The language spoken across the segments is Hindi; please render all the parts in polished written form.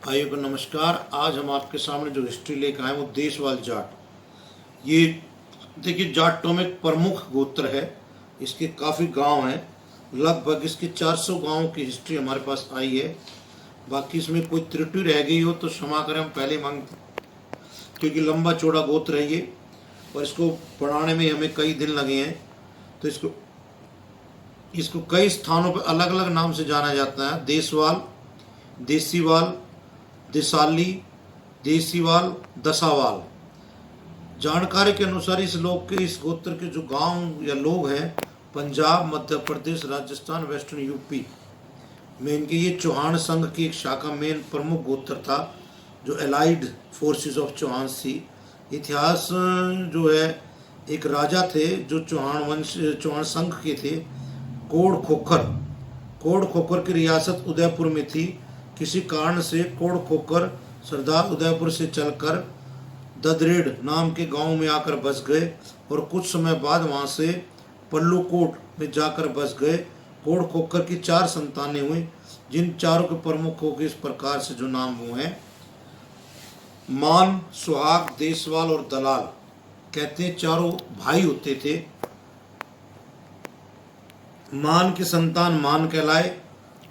भाइयों को नमस्कार। आज हम आपके सामने जो हिस्ट्री लेकर आए वो देशवाल जाट। ये देखिए, जाटों में एक प्रमुख गोत्र है। इसके काफ़ी गांव हैं, लगभग इसके 400 गांवों की हिस्ट्री हमारे पास आई है। बाकी इसमें कोई त्रुटि रह गई हो तो क्षमा करें, हम पहले मांगते, क्योंकि लंबा चौड़ा गोत्र है ये और इसको बनाने में हमें कई दिन लगे हैं। तो इसको इसको कई स्थानों पर अलग अलग नाम से जाना जाता है। देशवाल, देसीवाल, देसाली, देसीवाल, दसावाल। जानकारी के अनुसार इस लोग के, इस गोत्र के जो गांव या लोग हैं, पंजाब, मध्य प्रदेश, राजस्थान, वेस्टर्न यूपी में इनके ये चौहान संघ की एक शाखा मेन प्रमुख गोत्र था, जो एलाइड फोर्सेस ऑफ चौहान थी। इतिहास जो है, एक राजा थे जो चौहान संघ के थे, कोड खोखर की रियासत उदयपुर में थी। किसी कारण से कोड खोखर सरदार उदयपुर से चलकर ददरेड नाम के गांव में आकर बस गए और कुछ समय बाद वहां से पल्लूकोट में जाकर बस गए। कोड खोखर की 4 संतानें हुई, जिन चारों के प्रमुखों के इस प्रकार से जो नाम हुए हैं: मान, सुहाग, देशवाल और दलाल। कहते हैं चारों भाई होते थे। मान की संतान मान कहलाए,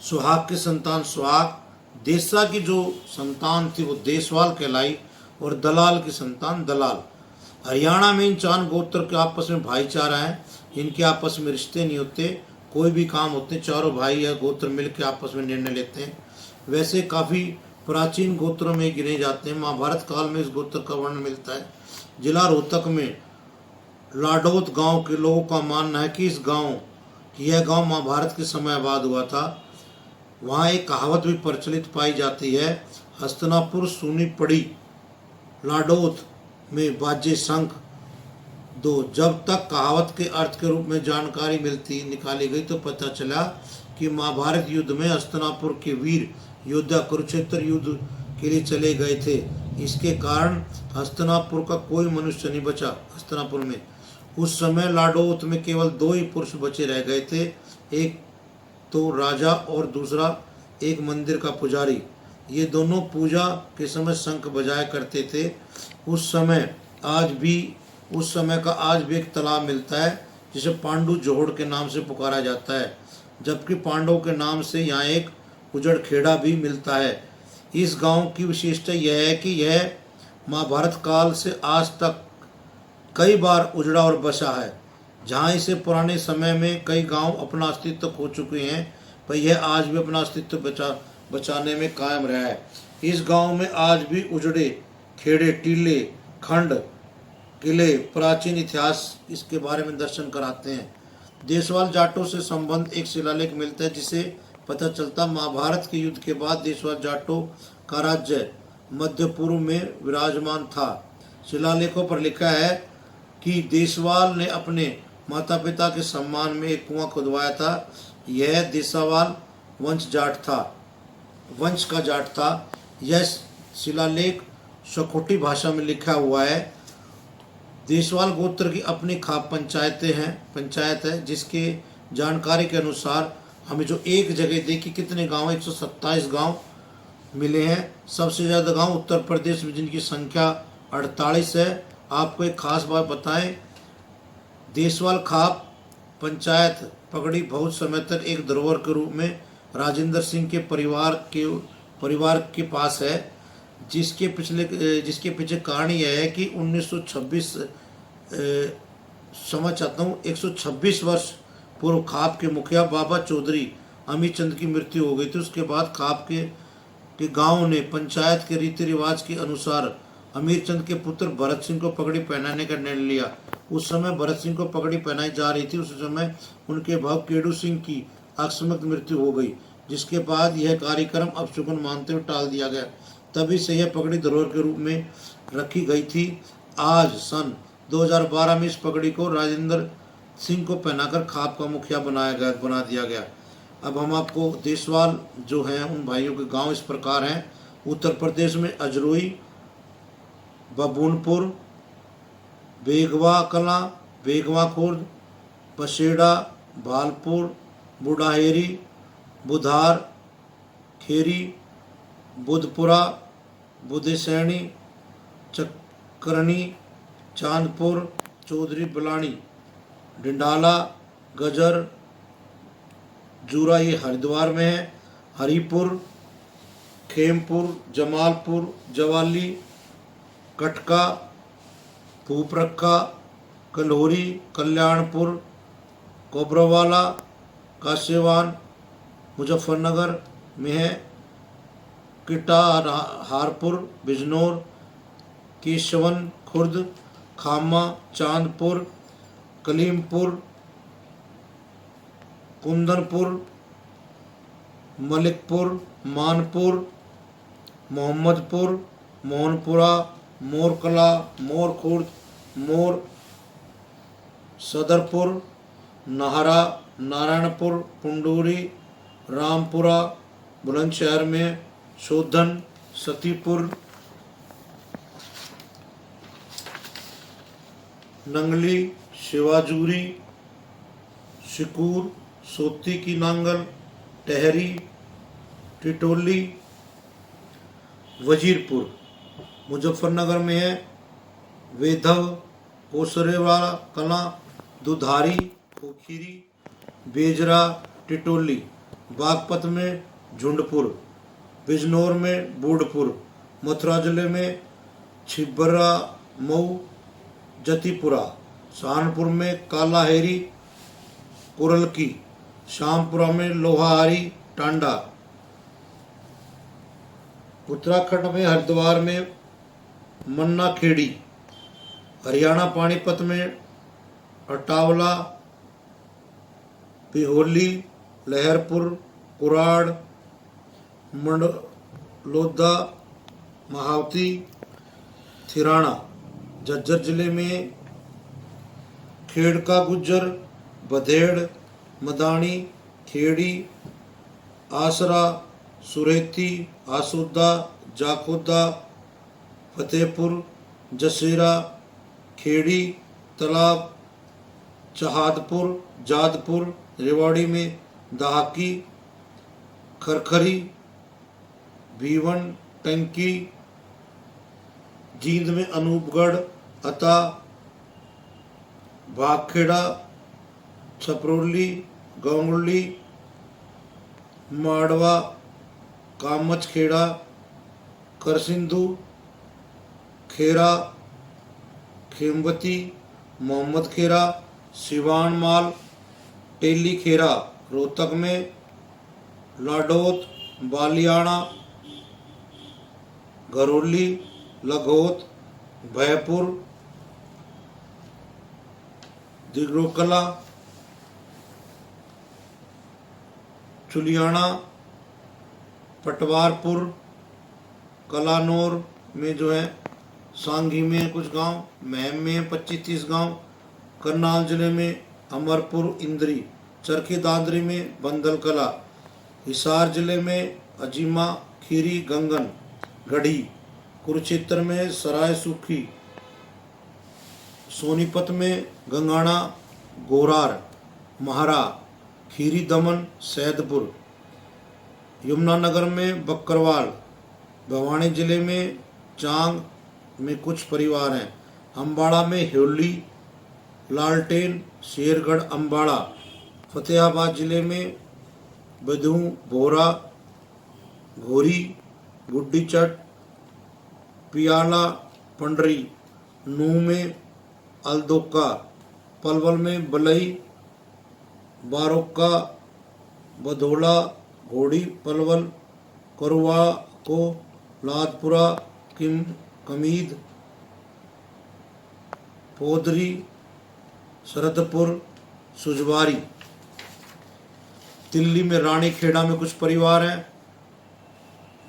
सुहाग की संतान सुहाग, देशा की जो संतान थी वो देशवाल कहलाई और दलाल की संतान दलाल। हरियाणा में इन 4 गोत्र के आपस में भाईचारा है। इनके आपस में रिश्ते नहीं होते, कोई भी काम होते हैं चारों भाई या गोत्र मिलकर आपस में निर्णय लेते हैं। वैसे काफ़ी प्राचीन गोत्रों में गिने जाते हैं। महाभारत काल में इस गोत्र का वर्णन मिलता है। जिला रोहतक में लाडौत गांव के लोगों का मानना है कि यह गांव महाभारत के समय बाद हुआ था। वहाँ एक कहावत भी प्रचलित पाई जाती है: हस्तिनापुर सूनी पड़ी, लाडौत में बाजे शंख दो। जब तक कहावत के अर्थ के रूप में जानकारी निकाली गई तो पता चला कि महाभारत युद्ध में हस्तिनापुर के वीर योद्धा कुरुक्षेत्र युद्ध के लिए चले गए थे। इसके कारण हस्तिनापुर का कोई मनुष्य नहीं बचा। हस्तिनापुर में उस समय लाडौत में केवल 2 ही पुरुष बचे रह गए थे, एक तो राजा और दूसरा एक मंदिर का पुजारी। ये दोनों पूजा के समय शंख बजाया करते थे। उस समय का आज भी एक तालाब मिलता है जिसे पांडु जोहड़ के नाम से पुकारा जाता है, जबकि पांडवों के नाम से यहाँ एक उजड़ खेड़ा भी मिलता है। इस गांव की विशेषता यह है कि यह महाभारत काल से आज तक कई बार उजड़ा और बसा है। जहाँ इसे पुराने समय में कई गांव अपना अस्तित्व खो चुके हैं, पर यह आज भी अपना अस्तित्व बचाने में कायम रहा है। इस गांव में आज भी उजड़े खेड़े, टीले, खंड, किले, प्राचीन इतिहास इसके बारे में दर्शन कराते हैं। देशवाल जाटों से संबंध एक शिलालेख मिलता है, जिसे पता चलता महाभारत के युद्ध के बाद देशवाल जाटों का राज्य मध्य पूर्व में विराजमान था। शिलालेखों पर लिखा है कि देशवाल ने अपने माता पिता के सम्मान में एक कुआं खुदवाया था। यह देसावाल वंश का जाट था। यह शिलालेख सखोटी भाषा में लिखा हुआ है। देशवाल गोत्र की अपनी खाप पंचायत है, जिसके जानकारी के अनुसार हमें जो एक जगह देखी कितने गांव, 127 गांव मिले हैं। सबसे ज़्यादा गांव उत्तर प्रदेश में, जिनकी संख्या 48 है। आपको एक खास बात बताएं, देशवाल खाप पंचायत पगड़ी बहुत समय तक एक धरोहर के रूप में राजेंद्र सिंह के परिवार के पास है, जिसके पीछे कारण यह है कि 1926 समझ चाहता हूँ 126 वर्ष पूर्व खाप के मुखिया बाबा चौधरी अमीर चंद की मृत्यु हो गई थी। उसके बाद खाप के गांव ने पंचायत के रीति रिवाज के अनुसार अमीर चंद के पुत्र भरत सिंह को पगड़ी पहनाने का निर्णय लिया। उस समय भरत सिंह को पगड़ी पहनाई जा रही थी। उस समय उनके भाव केडू सिंह की अकस्मात मृत्यु हो गई, जिसके बाद यह कार्यक्रम अपशगुन मानते हुए टाल दिया गया। तभी से यह पगड़ी धरोहर के रूप में रखी गई थी। आज सन 2012 में इस पगड़ी को राजेंद्र सिंह को पहनाकर खाप का मुखिया बना दिया गया। अब हम आपको देशवाल जो हैं उन भाइयों के गांव इस प्रकार हैं। उत्तर प्रदेश में अजरोई, बबूनपुर, बेगवा कला, बेगवा खुर्द, बसेड़ा, भालपुर, बुढ़ाहेरी, बुधार, खेरी, बुधपुरा, बुधेसैनी, चक्करनी, चांदपुर, चौधरी बलानी, डिंडाला, गजर, जूरा ये हरिद्वार में है, हरिपुर, खेमपुर, जमालपुर, जवाली, कटका, भूपरक्का, कल्होरी, कल्याणपुर, कोबरावाला, कासेवान मुजफ्फरनगर में है, किटाहारपुर, बिजनौर, केशवन खुर्द, खामा, चांदपुर, कलीमपुर, कुंदनपुर, मलिकपुर, मानपुर, मोहम्मदपुर, मोहनपुरा, मोरकला, मोरखुर्द, मोर, सदरपुर, नाहरा, नारायणपुर, पुंडूरी, रामपुरा, बुलंदशहर में शोधन, सतीपुर, नंगली, शिवाजूरी, शिकूर, सोती की नांगल, टहरी, टिटोली, वजीरपुर मुजफ्फरनगर में है, वेधव, कोसरेवाला कला, दुधारी, पोखीरी, बेजरा, टिटोली, बागपत में झुंडपुर, बिजनौर में बूढ़पुर, मथुरा जिले में छिबरा, मऊ, जतीपुरा, सहारनपुर में कालाहेरी, कुरलकी, शामपुरा में लोहारी, टांडा, उत्तराखंड में हरिद्वार में मन्ना खेड़ी, हरियाणा पानीपत में अटावला, पिहोली, लहरपुर, कुराड़, मंडलोदा, महावती, थिराना, झज्जर जिले में खेड़का गुज्जर, बधेड़, मदानी, खेड़ी, आसरा, सुरेती, आसुदा, जाखोदा, फतेहपुर, जसेरा, खेड़ी, तालाब, चहादपुर, जादपुर, रेवाड़ी में दहाकी, खरखरी, भीवन, टंकी, जींद में अनूपगढ़, अता, भागखेड़ा, छपरोली, गौंगली, माड़वा, कामचखेड़ा, करसिंधु, खेरा, खेमवती, मोहम्मद खेरा, सिवान माल, टेली खेरा, रोहतक में लाडोत, बालियाना, घरौली, लघोत, भयपुर, दिग्रोकला, चुलियाना, पटवारपुर, कलानौर में जो है, सांगी में कुछ गांव, महम में 25-30 गांव, करनाल जिले में अमरपुर, इंद्री, चरखी दादरी में बंदल कला, हिसार जिले में अजीमा, खीरी, गंगन, गढ़ी, कुरुक्षेत्र में सराय सूखी, सोनीपत में गंगाना, गोरार, महारा, खीरी दमन, सैदपुर, यमुनानगर में बक्करवाल, भवानी जिले में चांग में कुछ परिवार हैं, अम्बाड़ा में होली, लालटेन, शेरगढ़, अम्बाड़ा, फतेहाबाद जिले में बधू, भोरा, घोरी, गुड्डी चट, पियाला, पंडरी, नूह में अलदोका, पलवल में बलई, बारोक्का, बधोड़ा, घोड़ी, पलवल, करवा को, लादपुरा, कमीद, पोदरी, शरदपुर, सुजवारी, दिल्ली में रानी खेड़ा में कुछ परिवार हैं,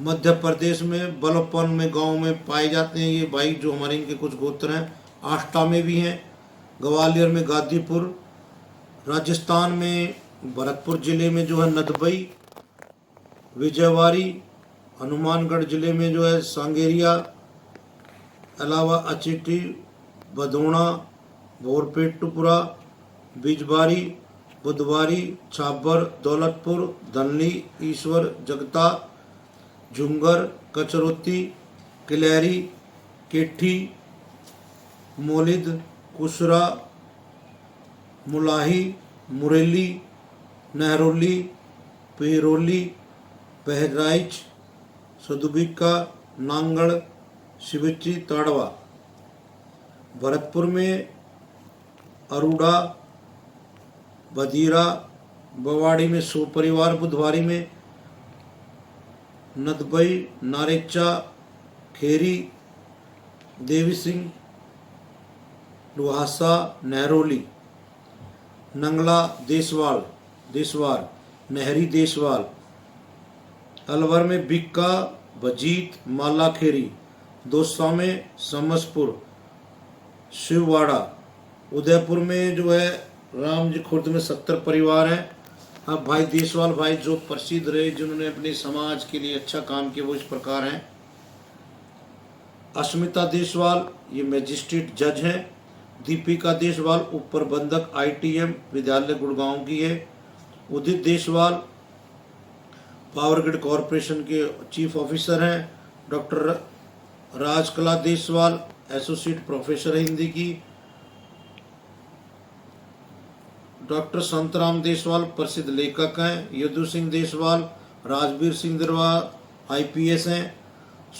मध्य प्रदेश में बलपन में गांव में पाए जाते हैं ये भाई जो हमारे इनके कुछ गोत्र हैं, आष्टा में भी हैं, ग्वालियर में गाजीपुर, राजस्थान में भरतपुर जिले में जो है नदबई, विजयवाड़ी, हनुमानगढ़ जिले में जो है सांगेरिया, अलावा अचिटी, भदोना, भोरपेटपुरा, बिजबारी, बुधवारी, छाबर, दौलतपुर, धनली, ईश्वर, जगता, झुंगर, कचरोती, किलैरी, केठी, मोलिद, कुसरा, मुलाही, मुरेली, नहरोली, पेरोली, बहराइच, सदुबिका, नांगड़, शिवची, ताड़वा। भरतपुर में अरूड़ा, बधीरा, बवाड़ी में सो परिवार, बुधवारी में नदबई, नारेचा, खेरी, देवी सिंह, लुहासा, नहरोली, नंगला, देसवार, नहरी, देसवाल। अलवर में बिक्का, बजीत, माला खेरी। दौसा में समसपुर, शिववाड़ा। उदयपुर में जो है राम जी खुर्द में 70 परिवार हैं। अब भाई देसवाल भाई जो प्रसिद्ध रहे, जिन्होंने अपने समाज के लिए अच्छा काम किया, वो इस प्रकार हैं। अस्मिता देसवाल ये मैजिस्ट्रेट जज हैं। दीपिका देसवाल उप प्रबंधक ITM विद्यालय गुड़गांव की है। उदित देसवाल पावर ग्रिड कॉरपोरेशन के चीफ ऑफिसर हैं। Doctor Rajkala Deswal associate professor है हिंदी की। डॉक्टर संतराम देसवाल प्रसिद्ध लेखक हैं। यदु सिंह देसवाल, राजवीर सिंह दरबार IPS हैं।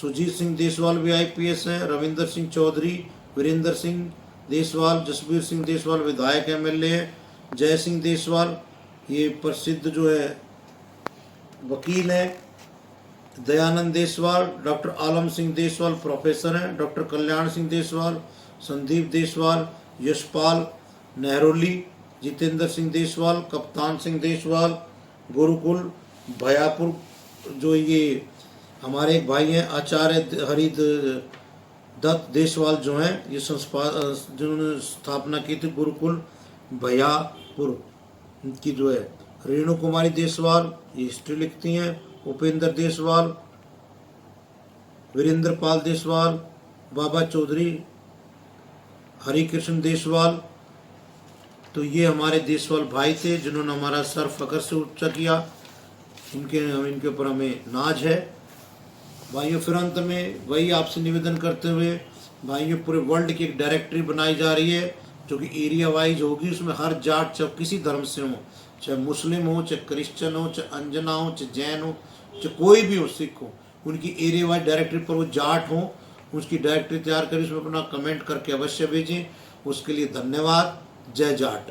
सुजीत सिंह देसवाल भी IPS हैं। रविंदर सिंह चौधरी, वीरेंद्र सिंह देसवाल, जसबीर सिंह देसवाल विधायक MLA हैं। जय सिंह देसवाल ये प्रसिद्ध जो है वकील हैं। दयानंद देसवाल, डॉक्टर आलम सिंह देसवाल प्रोफेसर हैं। डॉक्टर कल्याण सिंह देसवाल, संदीप देसवाल, यशपाल नहरोली, जितेंद्र सिंह देसवाल, कप्तान सिंह देसवाल, गुरुकुल भयापुर। जो ये हमारे एक भाई हैं आचार्य हरि दत्त देसवाल जो हैं, ये जिन्होंने स्थापना की थी गुरुकुल भयापुर की जो है। रेणु कुमारी देसवाल ये हिस्ट्री लिखती हैं। उपेंद्र देसवाल, वीरेंद्र पाल देसवाल, बाबा चौधरी, हरिकृष्ण देसवाल। तो ये हमारे देसवाल भाई थे जिन्होंने हमारा सर फख्र से ऊंचा किया। इनके ऊपर हमें नाज है भाइयों। फिर अंत में वही आपसे निवेदन करते हुए भाइयों, पूरे वर्ल्ड की एक डायरेक्टरी बनाई जा रही है जो कि एरिया वाइज होगी। उसमें हर जाट चाहे किसी धर्म से हो, चाहे मुस्लिम हो, चाहे क्रिश्चियन हो, चाहे अंजना हो, चाहे जैन हो, चाहे कोई भी हो, सिख हो, उनकी एरिया वाइज डायरेक्टरी पर वो जाट हो, उसकी डायरेक्टरी तैयार करें। उसमें अपना कमेंट करके अवश्य भेजें। उसके लिए धन्यवाद। जय जाट।